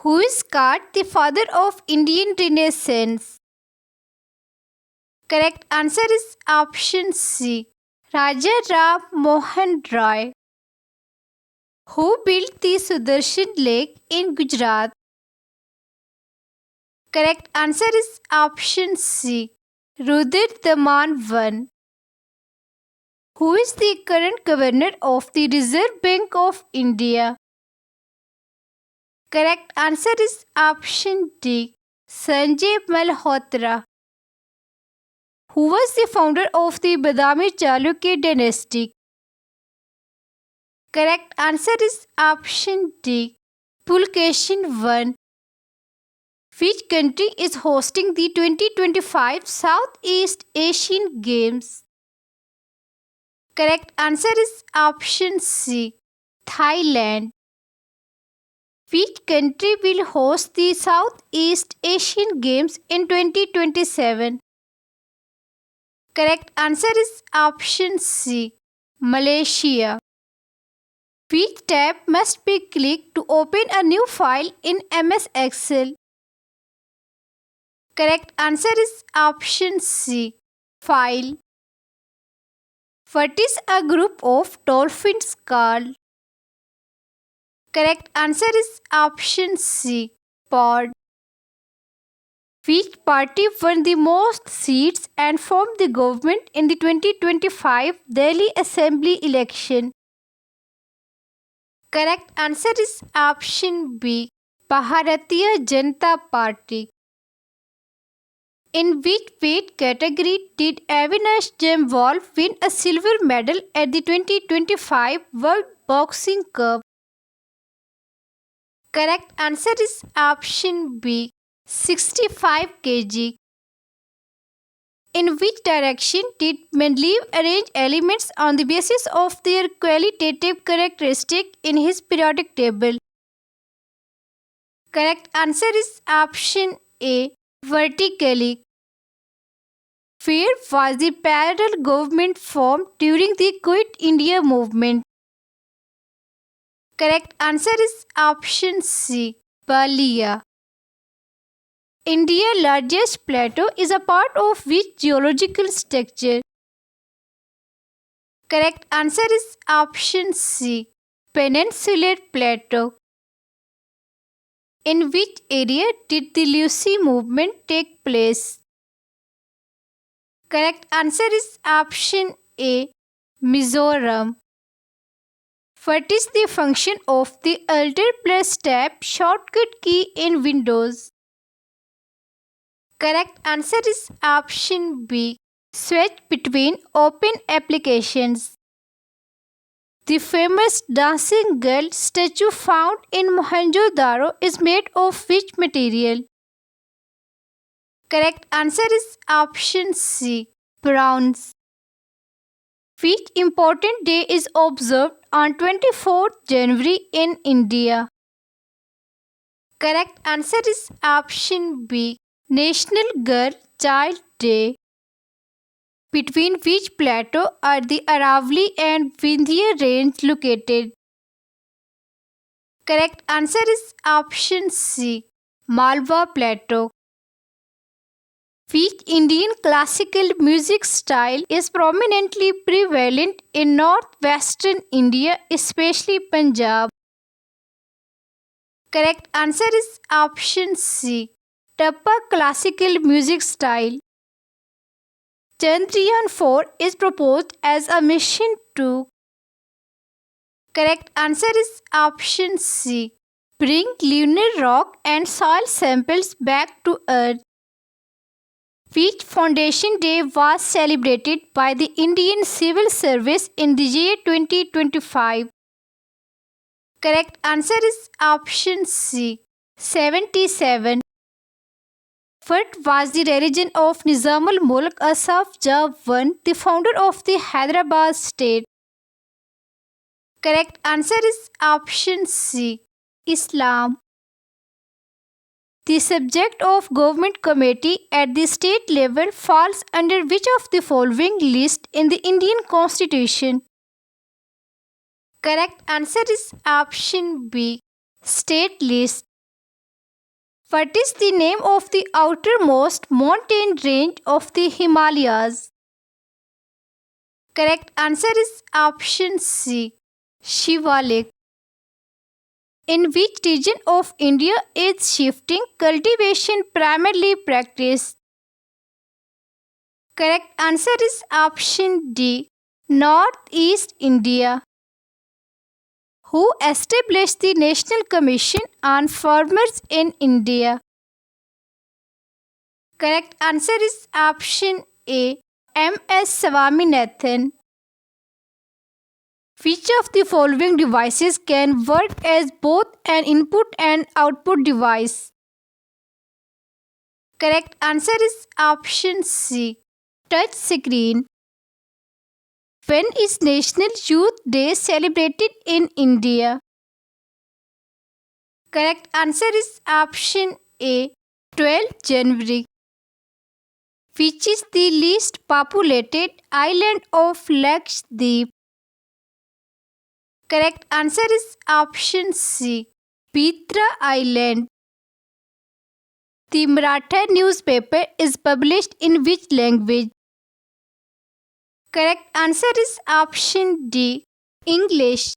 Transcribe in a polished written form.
Who is called the father of Indian Renaissance? Correct answer is option C. Raja Ram Mohan Roy. Who built the Sudarshan Lake in Gujarat? Correct answer is option C. Rudra Daman I. Who is the current governor of the Reserve Bank of India? Correct answer is option D. Sanjay Malhotra. Who was the founder of the Badami Chalukya dynasty? Correct answer is option D. Pulkeshin I. Which country is hosting the 2025 Southeast Asian Games? Correct answer is option C. Thailand. Which country will host the Southeast Asian Games in 2027? Correct answer is option C. Malaysia. Which tab must be clicked to open a new file in MS Excel? Correct answer is option C. File. What is a group of dolphins called? Correct answer is option C. Pod. Which party won the most seats and formed the government in the 2025 Delhi Assembly election? Correct answer is option B. Bharatiya Janata Party. In which weight category did Avinash Jaimwal win a silver medal at the 2025 World Boxing Cup? Correct answer is option B. 65 kg. In which direction did Mendeleev arrange elements on the basis of their qualitative characteristic in his periodic table? Correct answer is option A. Vertically. Where was the parallel government formed during the Quit India movement? Correct answer is option C. Balia. India's largest plateau is a part of which geological structure? Correct answer is option C. Peninsular Plateau. In which area did the Lucy movement take place? Correct answer is option A. Mizoram. What is the function of the Alt plus Tab shortcut key in Windows? Correct answer is option B. Switch between open applications. The famous dancing girl statue found in Mohenjo-daro is made of which material? Correct answer is option C. Bronze. Which important day is observed on 24th January in India? Correct answer is option B. National Girl Child Day. Between which plateau are the Aravalli and Vindhya range located? Correct answer is option C. Malwa Plateau. Which Indian classical music style is prominently prevalent in northwestern India, especially Punjab? Correct answer is option C. Tappa classical music style. Chandrayaan 4 is proposed as a mission to. Correct answer is option C. Bring lunar rock and soil samples back to Earth. Which Foundation Day was celebrated by the Indian Civil Service in the year 2025? Correct answer is option C. 77. What was the religion of Nizamul Mulk Asaf Jah I, the founder of the Hyderabad state? Correct answer is option C. Islam. The subject of government committee at the state level falls under which of the following list in the Indian Constitution? Correct answer is option B. State list. What is the name of the outermost mountain range of the Himalayas? Correct answer is option C, Shivalik. In which region of India is shifting cultivation primarily practiced? Correct answer is option D, Northeast India. Who established the National Commission on Farmers in India? Correct answer is option A, M.S. Swaminathan. Which of the following devices can work as both an input and output device? Correct answer is option C, touch screen. When is National Youth Day celebrated in India? Correct answer is option A, 12 January. Which is the least populated island of Lakshadweep? Correct answer is option C, Petra Island. The Maratha newspaper is published in which language? Correct answer is option D, English.